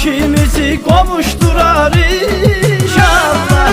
ikimizi kavuşturar inşallah.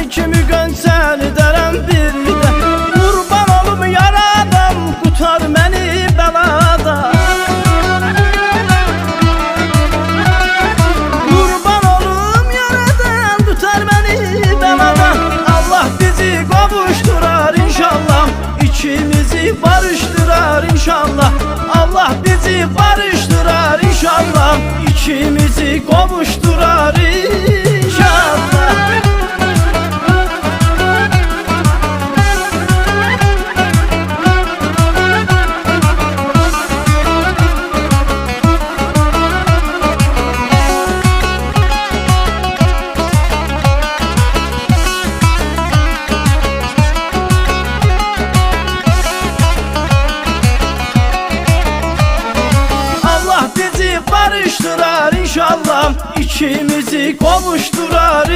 Kimi gönçel ederim bir de kurban olum yaradan, kurtar beni belada. Kurban olum yaradan, kurtar beni belada. Allah bizi kavuşturar inşallah, ikimizi barıştırar inşallah. Allah bizi barıştırar inşallah, ikimizi kavuşturar inşallah. Barıştırar inşallah, ikimizi kavuşturar.